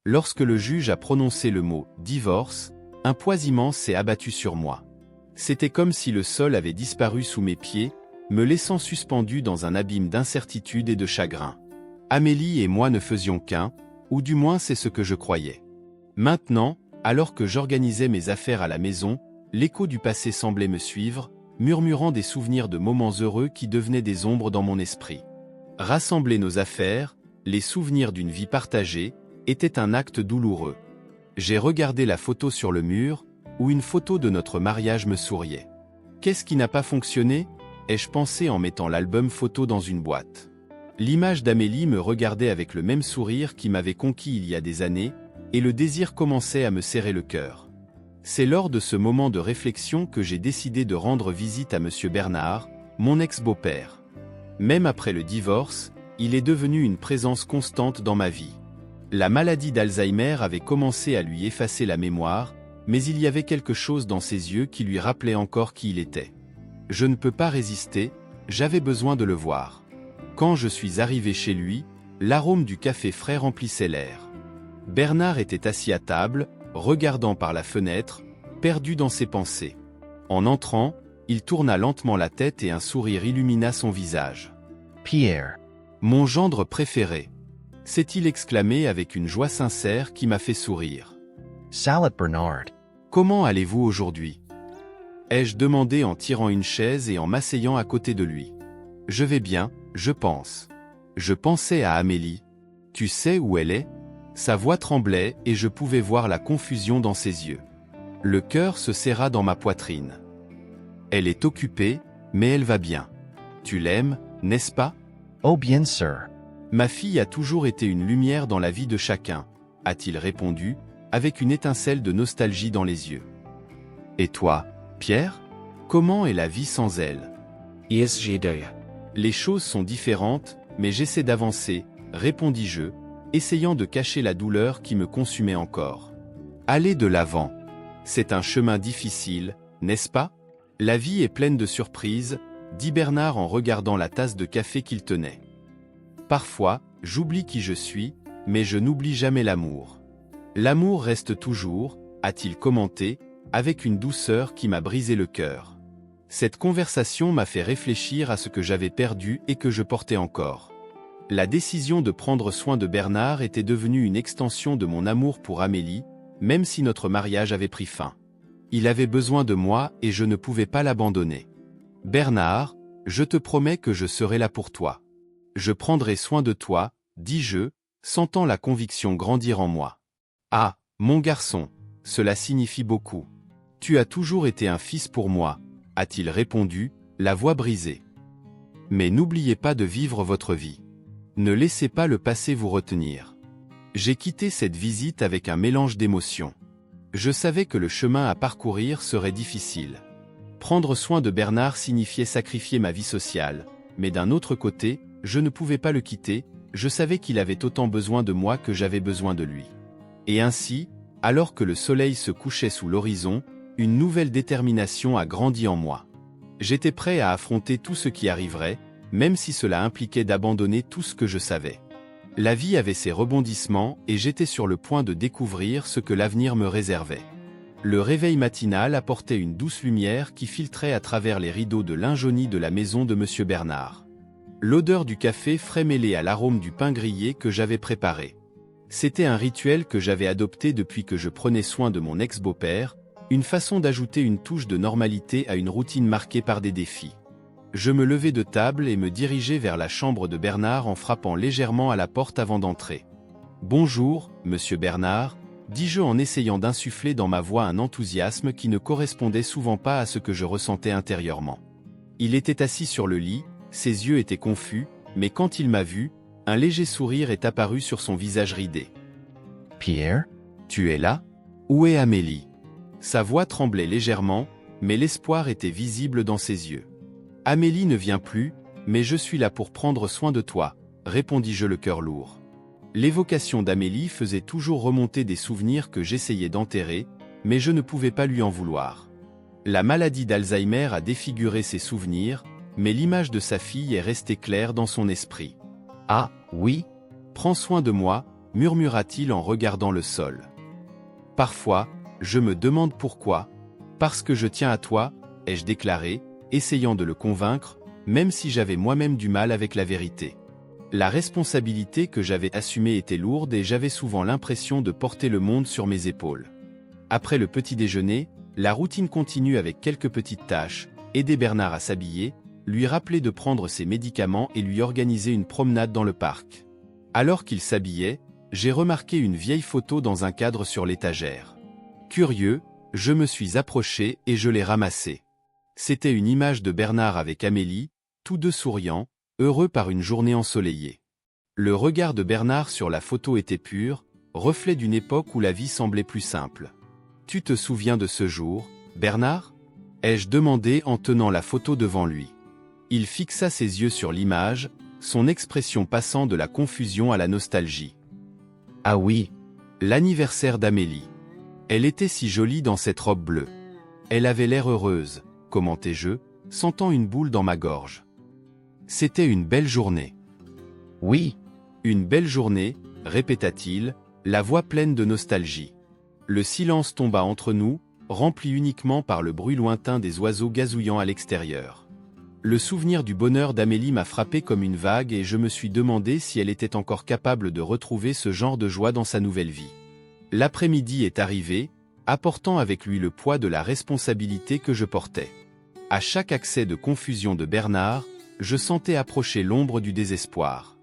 Lorsque le juge a prononcé le mot « divorce », un poids immense s'est abattu sur moi. C'était comme si le sol avait disparu sous mes pieds, me laissant suspendu dans un abîme d'incertitude et de chagrin. Amélie et moi ne faisions qu'un, ou du moins c'est ce que je croyais. Maintenant, alors que j'organisais mes affaires à la maison, l'écho du passé semblait me suivre, murmurant des souvenirs de moments heureux qui devenaient des ombres dans mon esprit. Rassembler nos affaires, les souvenirs d'une vie partagée, était un acte douloureux. J'ai regardé la photo sur le mur, où une photo de notre mariage me souriait. Qu'est-ce qui n'a pas fonctionné ? Ai-je pensé en mettant l'album photo dans une boîte. L'image d'Amélie me regardait avec le même sourire qui m'avait conquis il y a des années, et le désir commençait à me serrer le cœur. C'est lors de ce moment de réflexion que j'ai décidé de rendre visite à Monsieur Bernard, mon ex-beau-père. Même après le divorce, il est devenu une présence constante dans ma vie. La maladie d'Alzheimer avait commencé à lui effacer la mémoire, mais il y avait quelque chose dans ses yeux qui lui rappelait encore qui il était. Je ne peux pas résister, j'avais besoin de le voir. Quand je suis arrivé chez lui, l'arôme du café frais remplissait l'air. Bernard était assis à table, regardant par la fenêtre, perdu dans ses pensées. En entrant, il tourna lentement la tête et un sourire illumina son visage. « Pierre. Mon gendre préféré », s'est-il exclamé avec une joie sincère qui m'a fait sourire. « Salut Bernard. Comment allez-vous aujourd'hui » ai-je demandé en tirant une chaise et en m'asseyant à côté de lui. Je vais bien, je pense. Je pensais à Amélie. Tu sais où elle est ? Sa voix tremblait et je pouvais voir la confusion dans ses yeux. Le cœur se serra dans ma poitrine. Elle est occupée, mais elle va bien. Tu l'aimes, n'est-ce pas ? Oh bien sûr. Ma fille a toujours été une lumière dans la vie de chacun, a-t-il répondu, avec une étincelle de nostalgie dans les yeux. Et toi, Pierre ? Comment est la vie sans elle ? Yes, j'adore. Les choses sont différentes, mais j'essaie d'avancer, répondis-je, essayant de cacher la douleur qui me consumait encore. Allez de l'avant. C'est un chemin difficile, n'est-ce pas ? La vie est pleine de surprises, dit Bernard en regardant la tasse de café qu'il tenait. Parfois, j'oublie qui je suis, mais je n'oublie jamais l'amour. L'amour reste toujours, a-t-il commenté, avec une douceur qui m'a brisé le cœur. Cette conversation m'a fait réfléchir à ce que j'avais perdu et que je portais encore. La décision de prendre soin de Bernard était devenue une extension de mon amour pour Amélie, même si notre mariage avait pris fin. Il avait besoin de moi et je ne pouvais pas l'abandonner. Bernard, je te promets que je serai là pour toi. Je prendrai soin de toi, dis-je, sentant la conviction grandir en moi. Ah, mon garçon, cela signifie beaucoup. Tu as toujours été un fils pour moi, a-t-il répondu, la voix brisée. Mais n'oubliez pas de vivre votre vie. Ne laissez pas le passé vous retenir. J'ai quitté cette visite avec un mélange d'émotions. Je savais que le chemin à parcourir serait difficile. Prendre soin de Bernard signifiait sacrifier ma vie sociale, mais d'un autre côté, je ne pouvais pas le quitter, je savais qu'il avait autant besoin de moi que j'avais besoin de lui. Et ainsi, alors que le soleil se couchait sous l'horizon, une nouvelle détermination a grandi en moi. J'étais prêt à affronter tout ce qui arriverait, même si cela impliquait d'abandonner tout ce que je savais. La vie avait ses rebondissements et j'étais sur le point de découvrir ce que l'avenir me réservait. Le réveil matinal apportait une douce lumière qui filtrait à travers les rideaux de lin jauni de la maison de Monsieur Bernard. L'odeur du café frais mêlée à l'arôme du pain grillé que j'avais préparé. C'était un rituel que j'avais adopté depuis que je prenais soin de mon ex-beau-père, une façon d'ajouter une touche de normalité à une routine marquée par des défis. Je me levai de table et me dirigeai vers la chambre de Bernard en frappant légèrement à la porte avant d'entrer. « Bonjour, Monsieur Bernard », dis-je en essayant d'insuffler dans ma voix un enthousiasme qui ne correspondait souvent pas à ce que je ressentais intérieurement. Il était assis sur le lit, ses yeux étaient confus, mais quand il m'a vu, un léger sourire est apparu sur son visage ridé. « Pierre ? Tu es là ? Où est Amélie ?» Sa voix tremblait légèrement, mais l'espoir était visible dans ses yeux. « Amélie ne vient plus, mais je suis là pour prendre soin de toi, » répondis-je le cœur lourd. L'évocation d'Amélie faisait toujours remonter des souvenirs que j'essayais d'enterrer, mais je ne pouvais pas lui en vouloir. La maladie d'Alzheimer a défiguré ses souvenirs, mais l'image de sa fille est restée claire dans son esprit. « Ah, oui ? Prends soin de moi, murmura-t-il en regardant le sol. Parfois, je me demande pourquoi. Parce que je tiens à toi, ai-je déclaré, essayant de le convaincre, même si j'avais moi-même du mal avec la vérité. La responsabilité que j'avais assumée était lourde et j'avais souvent l'impression de porter le monde sur mes épaules. Après le petit déjeuner, la routine continue avec quelques petites tâches, aider Bernard à s'habiller, lui rappeler de prendre ses médicaments et lui organiser une promenade dans le parc. Alors qu'il s'habillait, j'ai remarqué une vieille photo dans un cadre sur l'étagère. Curieux, je me suis approché et je l'ai ramassée. C'était une image de Bernard avec Amélie, tous deux souriants, heureux par une journée ensoleillée. Le regard de Bernard sur la photo était pur, reflet d'une époque où la vie semblait plus simple. « Tu te souviens de ce jour, Bernard » ai-je demandé en tenant la photo devant lui. Il fixa ses yeux sur l'image, son expression passant de la confusion à la nostalgie. « Ah oui, l'anniversaire d'Amélie. Elle était si jolie dans cette robe bleue. Elle avait l'air heureuse, commentai-je, sentant une boule dans ma gorge. C'était une belle journée. » « Oui, une belle journée, répéta-t-il, la voix pleine de nostalgie. Le silence tomba entre nous, rempli uniquement par le bruit lointain des oiseaux gazouillant à l'extérieur. Le souvenir du bonheur d'Amélie m'a frappé comme une vague et je me suis demandé si elle était encore capable de retrouver ce genre de joie dans sa nouvelle vie. L'après-midi est arrivé, apportant avec lui le poids de la responsabilité que je portais. À chaque accès de confusion de Bernard, je sentais approcher l'ombre du désespoir.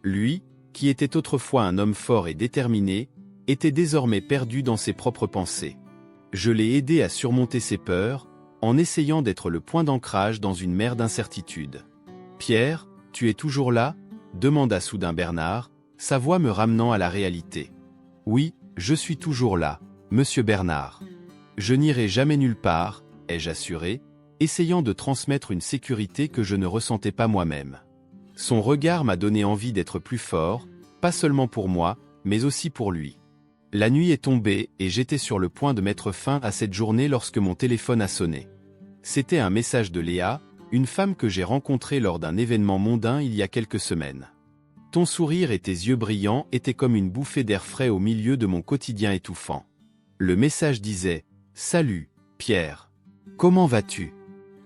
Lui, qui était autrefois un homme fort et déterminé, était désormais perdu dans ses propres pensées. Je l'ai aidé à surmonter ses peurs, en essayant d'être le point d'ancrage dans une mer d'incertitude. « Pierre, tu es toujours là » demanda soudain Bernard, sa voix me ramenant à la réalité. « Oui, je suis toujours là, monsieur Bernard. Je n'irai jamais nulle part, ai-je assuré, essayant de transmettre une sécurité que je ne ressentais pas moi-même. Son regard m'a donné envie d'être plus fort, pas seulement pour moi, mais aussi pour lui. La nuit est tombée et j'étais sur le point de mettre fin à cette journée lorsque mon téléphone a sonné. C'était un message de Léa, une femme que j'ai rencontrée lors d'un événement mondain il y a quelques semaines. Ton sourire et tes yeux brillants étaient comme une bouffée d'air frais au milieu de mon quotidien étouffant. Le message disait « Salut, Pierre. Comment vas-tu?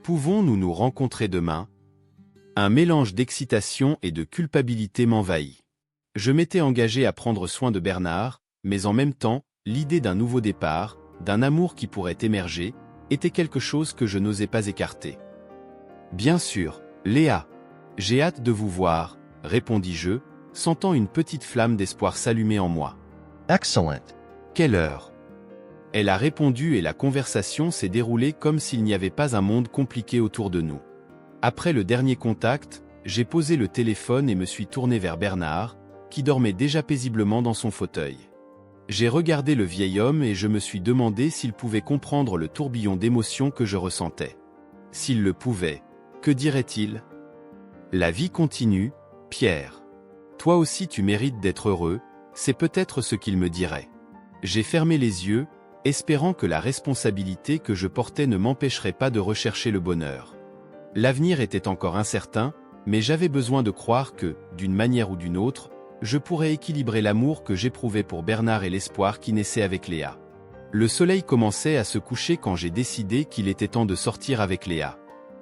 Pouvons-nous nous rencontrer demain ?» Un mélange d'excitation et de culpabilité m'envahit. Je m'étais engagé à prendre soin de Bernard, mais en même temps, l'idée d'un nouveau départ, d'un amour qui pourrait émerger, était quelque chose que je n'osais pas écarter. « Bien sûr, Léa. J'ai hâte de vous voir, » répondis-je, sentant une petite flamme d'espoir s'allumer en moi. « Excellent. » « Quelle heure ?» Elle a répondu et la conversation s'est déroulée comme s'il n'y avait pas un monde compliqué autour de nous. Après le dernier contact, j'ai posé le téléphone et me suis tourné vers Bernard, qui dormait déjà paisiblement dans son fauteuil. J'ai regardé le vieil homme et je me suis demandé s'il pouvait comprendre le tourbillon d'émotions que je ressentais. S'il le pouvait, que dirait-il? « La vie continue, Pierre. Toi aussi tu mérites d'être heureux, c'est peut-être ce qu'il me dirait. » J'ai fermé les yeux, espérant que la responsabilité que je portais ne m'empêcherait pas de rechercher le bonheur. L'avenir était encore incertain, mais j'avais besoin de croire que, d'une manière ou d'une autre, je pourrais équilibrer l'amour que j'éprouvais pour Bernard et l'espoir qui naissait avec Léa. Le soleil commençait à se coucher quand j'ai décidé qu'il était temps de sortir avec Léa.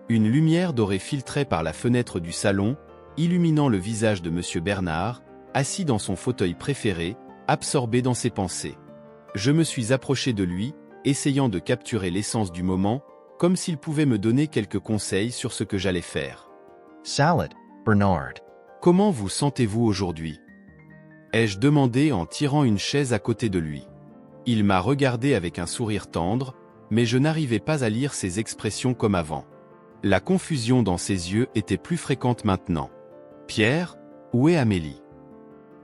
Une lumière dorée filtrait par la fenêtre du salon, illuminant le visage de monsieur Bernard, assis dans son fauteuil préféré, absorbé dans ses pensées. Je me suis approché de lui, essayant de capturer l'essence du moment, comme s'il pouvait me donner quelques conseils sur ce que j'allais faire. « Salad, Bernard. » « Comment vous sentez-vous aujourd'hui » ai-je demandé en tirant une chaise à côté de lui. Il m'a regardé avec un sourire tendre, mais je n'arrivais pas à lire ses expressions comme avant. La confusion dans ses yeux était plus fréquente maintenant. « Pierre, où est Amélie »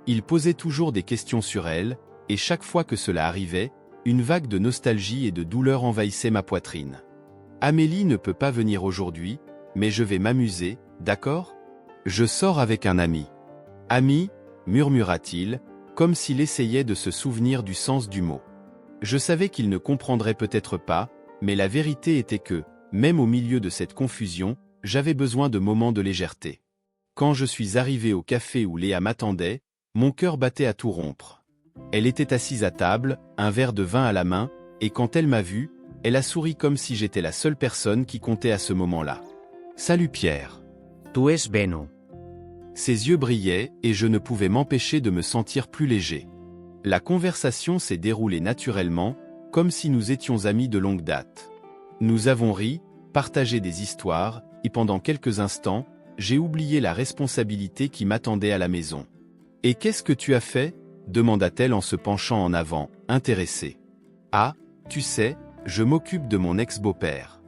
Il posait toujours des questions sur elle, et chaque fois que cela arrivait, une vague de nostalgie et de douleur envahissait ma poitrine. « Amélie ne peut pas venir aujourd'hui, mais je vais m'amuser, d'accord ? Je sors avec un ami. »« Ami ?» murmura-t-il, comme s'il essayait de se souvenir du sens du mot. Je savais qu'il ne comprendrait peut-être pas, mais la vérité était que, même au milieu de cette confusion, j'avais besoin de moments de légèreté. Quand je suis arrivé au café où Léa m'attendait, Mon cœur battait à tout rompre. Elle était assise à table, un verre de vin à la main, et quand elle m'a vu, elle a souri comme si j'étais la seule personne qui comptait à ce moment-là. « Salut Pierre. Tu es Beno. » Ses yeux brillaient et je ne pouvais m'empêcher de me sentir plus léger. La conversation s'est déroulée naturellement, comme si nous étions amis de longue date. Nous avons ri, partagé des histoires, et pendant quelques instants, j'ai oublié la responsabilité qui m'attendait à la maison. « Et qu'est-ce que tu as fait ?» demanda-t-elle en se penchant en avant, intéressée. « Ah, tu sais, je m'occupe de mon ex-beau-père.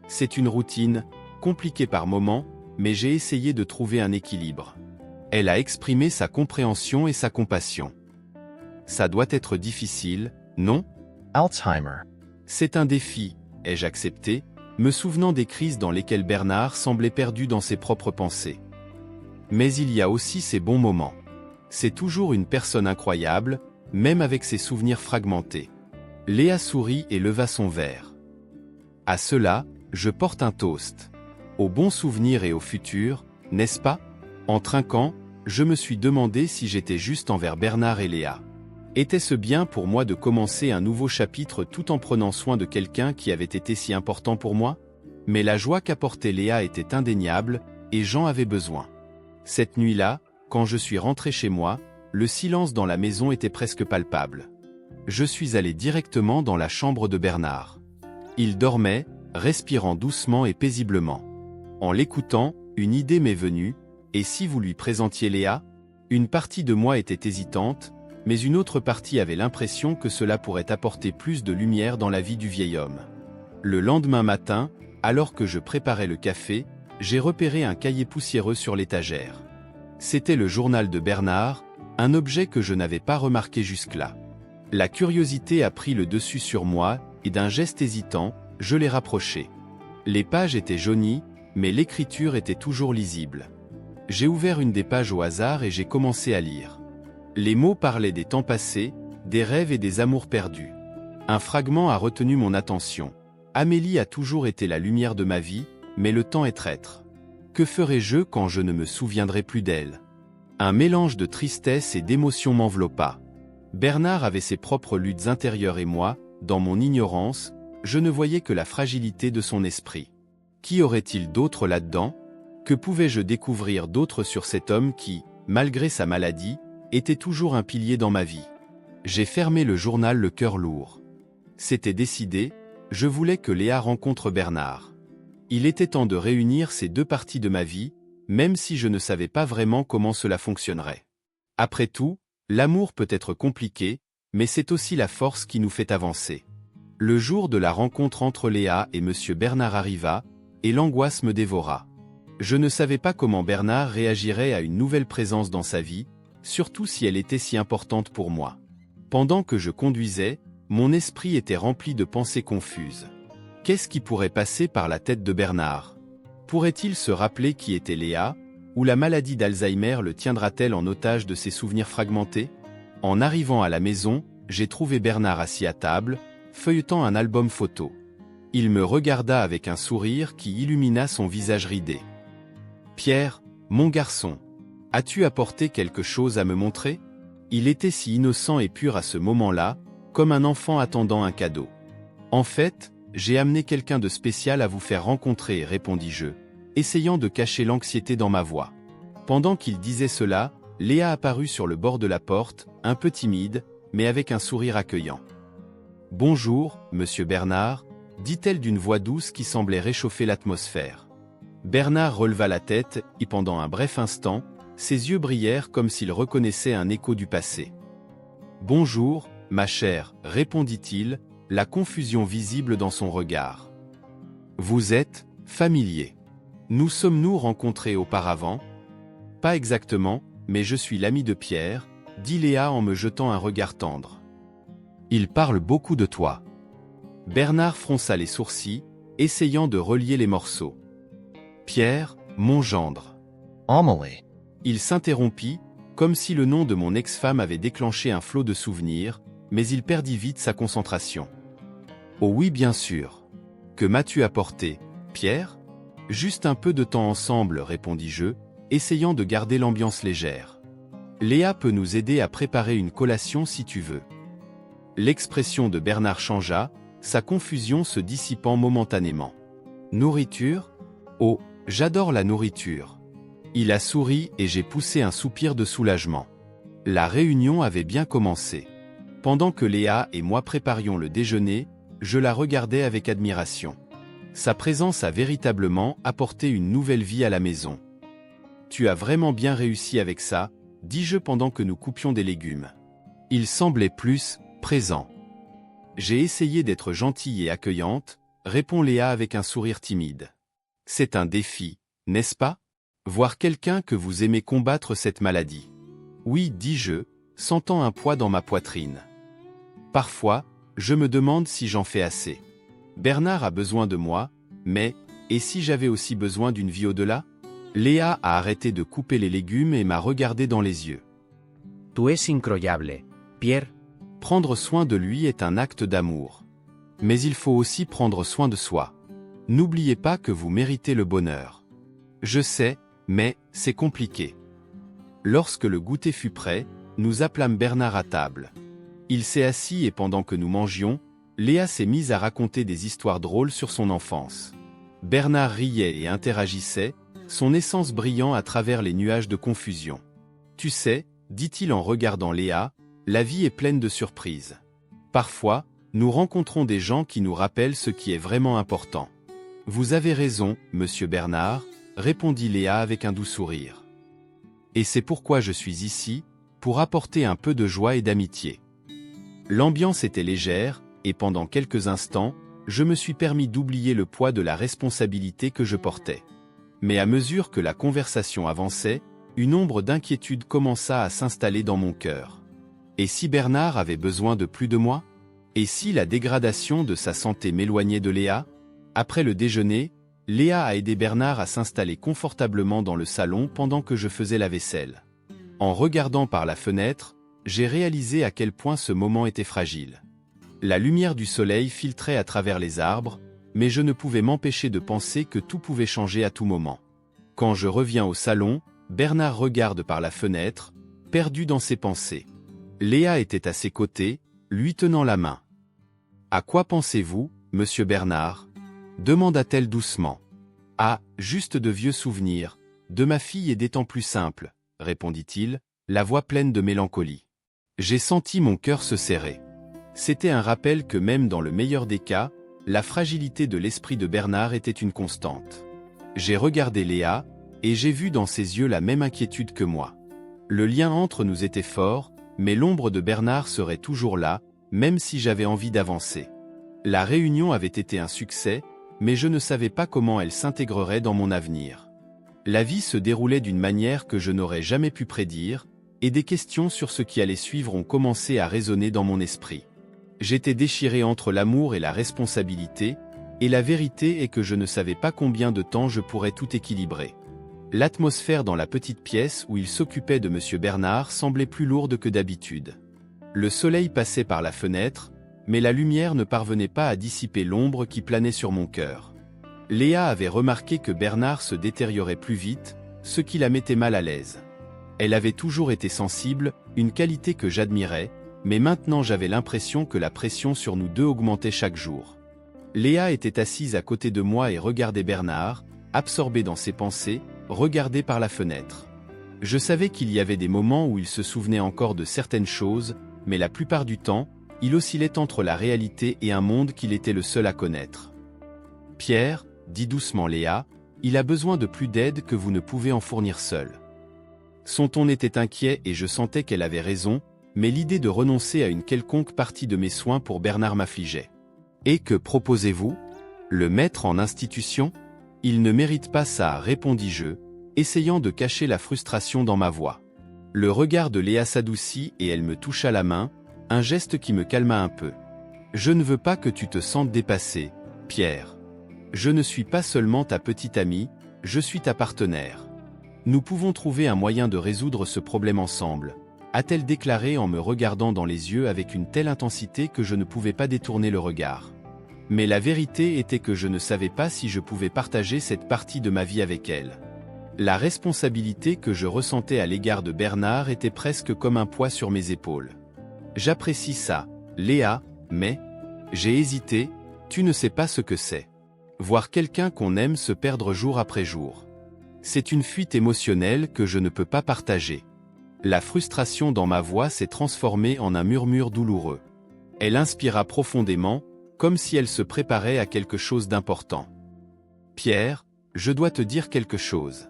C'est une routine, compliquée par moments, mais j'ai essayé de trouver un équilibre. » Elle a exprimé sa compréhension et sa compassion. « Ça doit être difficile, non ? » Alzheimer. C'est un défi, ai-je accepté, me souvenant des crises dans lesquelles Bernard semblait perdu dans ses propres pensées. Mais il y a aussi ses bons moments. C'est toujours une personne incroyable, même avec ses souvenirs fragmentés. Léa sourit et leva son verre. À cela, je porte un toast. Aux bons souvenirs et au futur, n'est-ce pas ? En trinquant, je me suis demandé si j'étais juste envers Bernard et Léa. Était-ce bien pour moi de commencer un nouveau chapitre tout en prenant soin de quelqu'un qui avait été si important pour moi ? Mais la joie qu'apportait Léa était indéniable, et j'en avais besoin. Cette nuit-là, quand je suis rentré chez moi, le silence dans la maison était presque palpable. Je suis allé directement dans la chambre de Bernard. Il dormait, respirant doucement et paisiblement. En l'écoutant, une idée m'est venue, et si vous lui présentiez Léa ? Une partie de moi était hésitante, mais une autre partie avait l'impression que cela pourrait apporter plus de lumière dans la vie du vieil homme. Le lendemain matin, alors que je préparais le café, j'ai repéré un cahier poussiéreux sur l'étagère. C'était le journal de Bernard, un objet que je n'avais pas remarqué jusque-là. La curiosité a pris le dessus sur moi, et d'un geste hésitant, je l'ai rapproché. Les pages étaient jaunies, mais l'écriture était toujours lisible. J'ai ouvert une des pages au hasard et j'ai commencé à lire. Les mots parlaient des temps passés, des rêves et des amours perdus. Un fragment a retenu mon attention. Amélie a toujours été la lumière de ma vie, mais le temps est traître. Que ferai-je quand je ne me souviendrai plus d'elle ? Un mélange de tristesse et d'émotion m'enveloppa. Bernard avait ses propres luttes intérieures et moi, dans mon ignorance, je ne voyais que la fragilité de son esprit. Qui aurait-il d'autre là-dedans ? Que pouvais-je découvrir d'autre sur cet homme qui, malgré sa maladie, était toujours un pilier dans ma vie ? J'ai fermé le journal le cœur lourd. C'était décidé, je voulais que Léa rencontre Bernard. Il était temps de réunir ces deux parties de ma vie, même si je ne savais pas vraiment comment cela fonctionnerait. Après tout, l'amour peut être compliqué, mais c'est aussi la force qui nous fait avancer. Le jour de la rencontre entre Léa et Monsieur Bernard arriva, et l'angoisse me dévora. Je ne savais pas comment Bernard réagirait à une nouvelle présence dans sa vie, surtout si elle était si importante pour moi. Pendant que je conduisais, mon esprit était rempli de pensées confuses. Qu'est-ce qui pourrait passer par la tête de Bernard ? Pourrait-il se rappeler qui était Léa, ou la maladie d'Alzheimer le tiendra-t-elle en otage de ses souvenirs fragmentés ? En arrivant à la maison, j'ai trouvé Bernard assis à table, feuilletant un album photo. Il me regarda avec un sourire qui illumina son visage ridé. « Pierre, mon garçon, as-tu apporté quelque chose à me montrer ?» Il était si innocent et pur à ce moment-là, comme un enfant attendant un cadeau. « En fait, j'ai amené quelqu'un de spécial à vous faire rencontrer, répondis-je, essayant de cacher l'anxiété dans ma voix. Pendant qu'il disait cela, Léa apparut sur le bord de la porte, un peu timide, mais avec un sourire accueillant. « Bonjour, monsieur Bernard », dit-elle d'une voix douce qui semblait réchauffer l'atmosphère. Bernard releva la tête, et pendant un bref instant, ses yeux brillèrent comme s'il reconnaissait un écho du passé. « Bonjour, ma chère, répondit-il, la confusion visible dans son regard. « Vous êtes familier. Nous sommes-nous rencontrés auparavant ? » « Pas exactement, mais je suis l'ami de Pierre, » dit Léa en me jetant un regard tendre. « Il parle beaucoup de toi. » Bernard fronça les sourcils, essayant de relier les morceaux. « Pierre, mon gendre. » Amélie. Il s'interrompit, comme si le nom de mon ex-femme avait déclenché un flot de souvenirs, mais il perdit vite sa concentration. « Oh oui, bien sûr. Que m'as-tu apporté, Pierre ? » « Juste un peu de temps ensemble, répondis-je, essayant de garder l'ambiance légère. « Léa peut nous aider à préparer une collation si tu veux. L'expression de Bernard changea, sa confusion se dissipant momentanément. Nourriture? Oh, j'adore la nourriture. Il a souri et j'ai poussé un soupir de soulagement. La réunion avait bien commencé. Pendant que Léa et moi préparions le déjeuner, je la regardais avec admiration. Sa présence a véritablement apporté une nouvelle vie à la maison. Tu as vraiment bien réussi avec ça, dis-je pendant que nous coupions des légumes. Il semblait plus présent. J'ai essayé d'être gentille et accueillante, répond Léa avec un sourire timide. C'est un défi, n'est-ce pas? Voir quelqu'un que vous aimez combattre cette maladie. Oui, dis-je, sentant un poids dans ma poitrine. Parfois, je me demande si j'en fais assez. Bernard a besoin de moi, mais, et si j'avais aussi besoin d'une vie au-delà? Léa a arrêté de couper les légumes et m'a regardé dans les yeux. Tú es incroyable, Pierre. Prendre soin de lui est un acte d'amour. Mais il faut aussi prendre soin de soi. N'oubliez pas que vous méritez le bonheur. Je sais, mais c'est compliqué. Lorsque le goûter fut prêt, nous appelâmes Bernard à table. Il s'est assis et pendant que nous mangions, Léa s'est mise à raconter des histoires drôles sur son enfance. Bernard riait et interagissait, son essence brillant à travers les nuages de confusion. Tu sais, dit-il en regardant Léa, la vie est pleine de surprises. Parfois, nous rencontrons des gens qui nous rappellent ce qui est vraiment important. Vous avez raison, monsieur Bernard, répondit Léa avec un doux sourire. Et c'est pourquoi je suis ici, pour apporter un peu de joie et d'amitié. L'ambiance était légère, et pendant quelques instants, je me suis permis d'oublier le poids de la responsabilité que je portais. Mais à mesure que la conversation avançait, une ombre d'inquiétude commença à s'installer dans mon cœur. Et si Bernard avait besoin de plus de moi? Et si la dégradation de sa santé m'éloignait de Léa? Après le déjeuner, Léa a aidé Bernard à s'installer confortablement dans le salon pendant que je faisais la vaisselle. En regardant par la fenêtre, j'ai réalisé à quel point ce moment était fragile. La lumière du soleil filtrait à travers les arbres, mais je ne pouvais m'empêcher de penser que tout pouvait changer à tout moment. Quand je reviens au salon, Bernard regarde par la fenêtre, perdu dans ses pensées. Léa était à ses côtés, lui tenant la main. « À quoi pensez-vous, monsieur Bernard ?» demanda-t-elle doucement. « Ah, juste de vieux souvenirs, de ma fille et des temps plus simples, » répondit-il, la voix pleine de mélancolie. J'ai senti mon cœur se serrer. C'était un rappel que même dans le meilleur des cas, la fragilité de l'esprit de Bernard était une constante. J'ai regardé Léa, et j'ai vu dans ses yeux la même inquiétude que moi. Le lien entre nous était fort, mais l'ombre de Bernard serait toujours là, même si j'avais envie d'avancer. La réunion avait été un succès, mais je ne savais pas comment elle s'intégrerait dans mon avenir. La vie se déroulait d'une manière que je n'aurais jamais pu prédire, et des questions sur ce qui allait suivre ont commencé à résonner dans mon esprit. J'étais déchiré entre l'amour et la responsabilité, et la vérité est que je ne savais pas combien de temps je pourrais tout équilibrer. L'atmosphère dans la petite pièce où il s'occupait de monsieur Bernard semblait plus lourde que d'habitude. Le soleil passait par la fenêtre, mais la lumière ne parvenait pas à dissiper l'ombre qui planait sur mon cœur. Léa avait remarqué que Bernard se détériorait plus vite, ce qui la mettait mal à l'aise. Elle avait toujours été sensible, une qualité que j'admirais, mais maintenant j'avais l'impression que la pression sur nous deux augmentait chaque jour. Léa était assise à côté de moi et regardait Bernard, absorbé dans ses pensées, regardé par la fenêtre. Je savais qu'il y avait des moments où il se souvenait encore de certaines choses, mais la plupart du temps, il oscillait entre la réalité et un monde qu'il était le seul à connaître. « Pierre, dit doucement Léa, il a besoin de plus d'aide que vous ne pouvez en fournir seul. » Son ton était inquiet et je sentais qu'elle avait raison, mais l'idée de renoncer à une quelconque partie de mes soins pour Bernard m'affligeait. « Et que proposez-vous? Le mettre en institution? Il ne mérite pas ça, répondis-je, essayant de cacher la frustration dans ma voix. Le regard de Léa s'adoucit et elle me toucha la main, un geste qui me calma un peu. « Je ne veux pas que tu te sentes dépassé, Pierre. Je ne suis pas seulement ta petite amie, je suis ta partenaire. Nous pouvons trouver un moyen de résoudre ce problème ensemble, » a-t-elle déclaré en me regardant dans les yeux avec une telle intensité que je ne pouvais pas détourner le regard. Mais la vérité était que je ne savais pas si je pouvais partager cette partie de ma vie avec elle. La responsabilité que je ressentais à l'égard de Bernard était presque comme un poids sur mes épaules. J'apprécie ça, Léa, mais... J'ai hésité, tu ne sais pas ce que c'est. Voir quelqu'un qu'on aime se perdre jour après jour. C'est une fuite émotionnelle que je ne peux pas partager. La frustration dans ma voix s'est transformée en un murmure douloureux. Elle inspira profondément, comme si elle se préparait à quelque chose d'important. Pierre, je dois te dire quelque chose.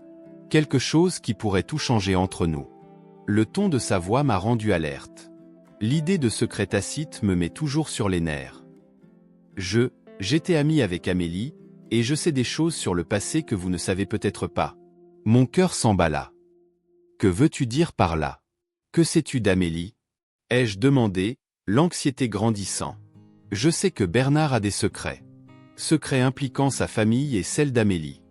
Quelque chose qui pourrait tout changer entre nous. Le ton de sa voix m'a rendu alerte. L'idée de secret tacite me met toujours sur les nerfs. J'étais ami avec Amélie, et je sais des choses sur le passé que vous ne savez peut-être pas. Mon cœur s'emballa. Que veux-tu dire par là? Que sais-tu d'Amélie? Ai-je demandé, l'anxiété grandissant. Je sais que Bernard a des secrets. Secrets impliquant sa famille et celle d'Amélie.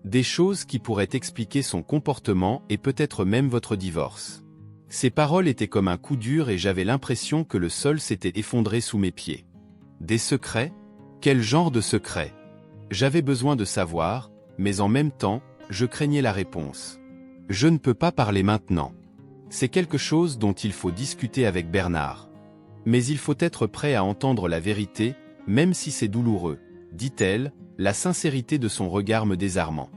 Des choses qui pourraient expliquer son comportement et peut-être même votre divorce. Ces paroles étaient comme un coup dur et j'avais l'impression que le sol s'était effondré sous mes pieds. Des secrets? Quel genre de secrets? J'avais besoin de savoir, mais en même temps, je craignais la réponse. Je ne peux pas parler maintenant. C'est quelque chose dont il faut discuter avec Bernard. Mais il faut être prêt à entendre la vérité, même si c'est douloureux, dit-elle, la sincérité de son regard me désarmant.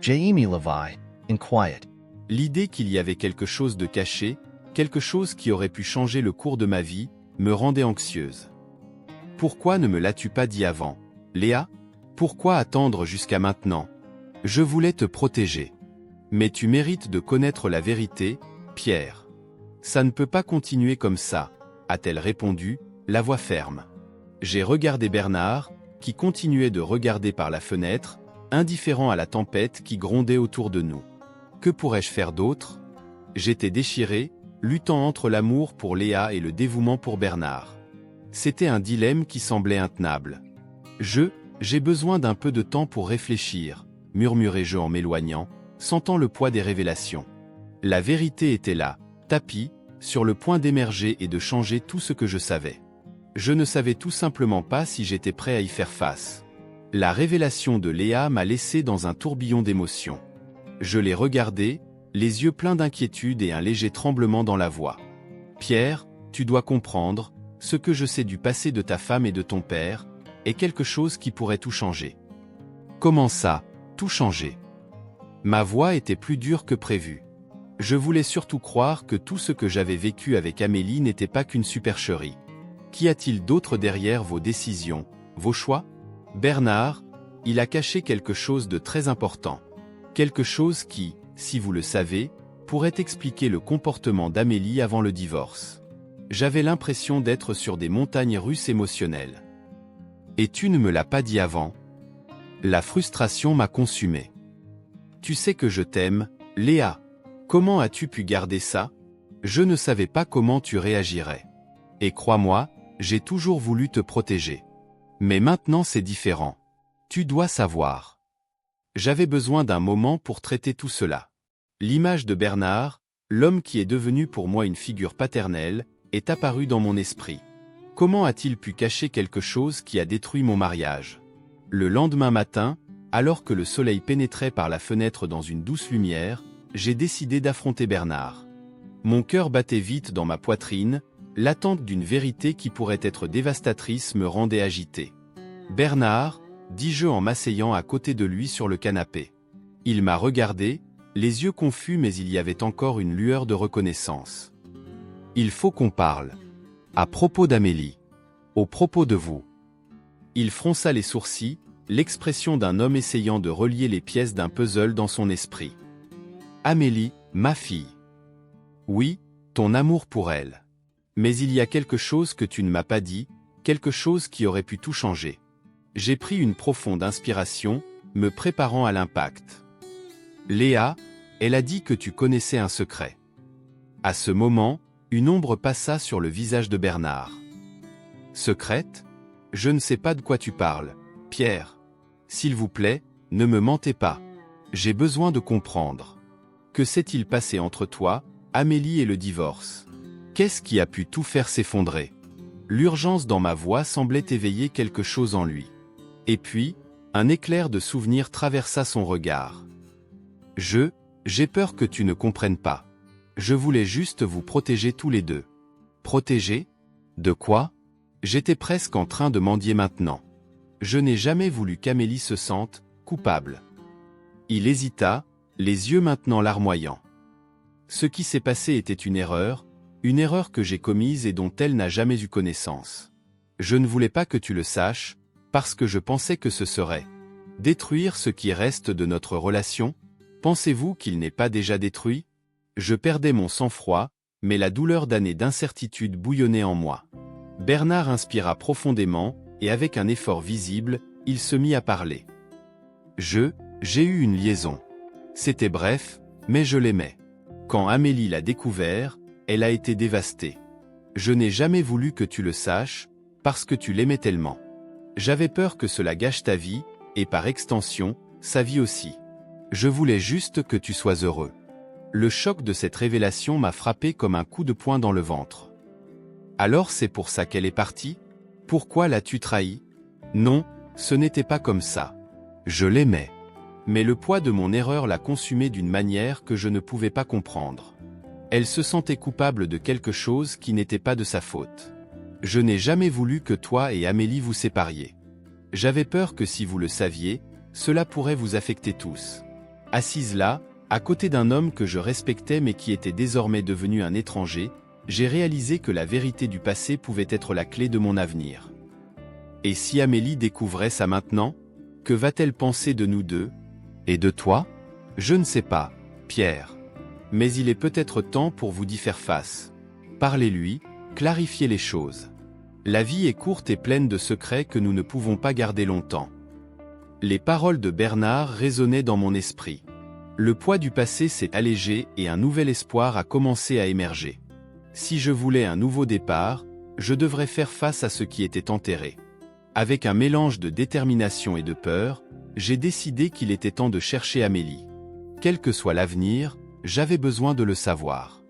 Jamie Levi, in quiet. L'idée qu'il y avait quelque chose de caché, quelque chose qui aurait pu changer le cours de ma vie, me rendait anxieuse. Pourquoi ne me l'as-tu pas dit avant, Léa? Pourquoi attendre jusqu'à maintenant? Je voulais te protéger. Mais tu mérites de connaître la vérité, Pierre. Ça ne peut pas continuer comme ça, a-t-elle répondu, la voix ferme. J'ai regardé Bernard, qui continuait de regarder par la fenêtre, indifférent à la tempête qui grondait autour de nous. Que pourrais-je faire d'autre? J'étais déchiré, luttant entre l'amour pour Léa et le dévouement pour Bernard. C'était un dilemme qui semblait intenable. J'ai besoin d'un peu de temps pour réfléchir, murmurai-je en m'éloignant, sentant le poids des révélations. La vérité était là, tapie, sur le point d'émerger et de changer tout ce que je savais. Je ne savais tout simplement pas si j'étais prêt à y faire face. La révélation de Léa m'a laissé dans un tourbillon d'émotions. Je l'ai regardée, les yeux pleins d'inquiétude et un léger tremblement dans la voix. Pierre, tu dois comprendre, ce que je sais du passé de ta femme et de ton père, est quelque chose qui pourrait tout changer. Comment ça, tout changer? Ma voix était plus dure que prévu. Je voulais surtout croire que tout ce que j'avais vécu avec Amélie n'était pas qu'une supercherie. Qu'y a-t-il d'autre derrière vos décisions, vos choix? Bernard, il a caché quelque chose de très important. Quelque chose qui, si vous le savez, pourrait expliquer le comportement d'Amélie avant le divorce. J'avais l'impression d'être sur des montagnes russes émotionnelles. Et tu ne me l'as pas dit avant? La frustration m'a consumé. Tu sais que je t'aime, Léa. Comment as-tu pu garder ça? Je ne savais pas comment tu réagirais. Et crois-moi, j'ai toujours voulu te protéger. Mais maintenant c'est différent. Tu dois savoir. J'avais besoin d'un moment pour traiter tout cela. L'image de Bernard, l'homme qui est devenu pour moi une figure paternelle, est apparue dans mon esprit. Comment a-t-il pu cacher quelque chose qui a détruit mon mariage? Le lendemain matin, alors que le soleil pénétrait par la fenêtre dans une douce lumière, j'ai décidé d'affronter Bernard. Mon cœur battait vite dans ma poitrine, l'attente d'une vérité qui pourrait être dévastatrice me rendait agité. Bernard, dis-je en m'asseyant à côté de lui sur le canapé. Il m'a regardé, les yeux confus mais il y avait encore une lueur de reconnaissance. Il faut qu'on parle. À propos d'Amélie. Au propos de vous. Il fronça les sourcils, l'expression d'un homme essayant de relier les pièces d'un puzzle dans son esprit. Amélie, ma fille. Oui, ton amour pour elle. Mais il y a quelque chose que tu ne m'as pas dit, quelque chose qui aurait pu tout changer. J'ai pris une profonde inspiration, me préparant à l'impact. Léa, elle a dit que tu connaissais un secret. À ce moment, une ombre passa sur le visage de Bernard. Secrète? Je ne sais pas de quoi tu parles, Pierre. S'il vous plaît, ne me mentez pas. J'ai besoin de comprendre. Que s'est-il passé entre toi, Amélie et le divorce? Qu'est-ce qui a pu tout faire s'effondrer? L'urgence dans ma voix semblait éveiller quelque chose en lui. Et puis, un éclair de souvenir traversa son regard. J'ai peur que tu ne comprennes pas. Je voulais juste vous protéger tous les deux. Protéger? De quoi? J'étais presque en train de mendier maintenant. Je n'ai jamais voulu qu'Amélie se sente coupable. Il hésita, les yeux maintenant larmoyants. Ce qui s'est passé était une erreur que j'ai commise et dont elle n'a jamais eu connaissance. Je ne voulais pas que tu le saches, parce que je pensais que ce serait détruire ce qui reste de notre relation. Pensez-vous qu'il n'est pas déjà détruit? Je perdais mon sang-froid, mais la douleur d'années d'incertitude bouillonnait en moi. Bernard inspira profondément, et avec un effort visible, il se mit à parler. J'ai eu une liaison. C'était bref, mais je l'aimais. Quand Amélie l'a découvert, elle a été dévastée. Je n'ai jamais voulu que tu le saches, parce que tu l'aimais tellement. J'avais peur que cela gâche ta vie, et par extension, sa vie aussi. Je voulais juste que tu sois heureux. Le choc de cette révélation m'a frappé comme un coup de poing dans le ventre. Alors c'est pour ça qu'elle est partie? Pourquoi l'as-tu trahie? Non, ce n'était pas comme ça. Je l'aimais. Mais le poids de mon erreur l'a consumée d'une manière que je ne pouvais pas comprendre. Elle se sentait coupable de quelque chose qui n'était pas de sa faute. Je n'ai jamais voulu que toi et Amélie vous sépariez. J'avais peur que si vous le saviez, cela pourrait vous affecter tous. Assise là, à côté d'un homme que je respectais mais qui était désormais devenu un étranger, j'ai réalisé que la vérité du passé pouvait être la clé de mon avenir. Et si Amélie découvrait ça maintenant? Que va-t-elle penser de nous deux? Et de toi? Je ne sais pas, Pierre. Mais il est peut-être temps pour vous d'y faire face. Parlez-lui, clarifiez les choses. La vie est courte et pleine de secrets que nous ne pouvons pas garder longtemps. Les paroles de Bernard résonnaient dans mon esprit. Le poids du passé s'est allégé et un nouvel espoir a commencé à émerger. Si je voulais un nouveau départ, je devrais faire face à ce qui était enterré. Avec un mélange de détermination et de peur, j'ai décidé qu'il était temps de chercher Amélie. Quel que soit l'avenir, j'avais besoin de le savoir.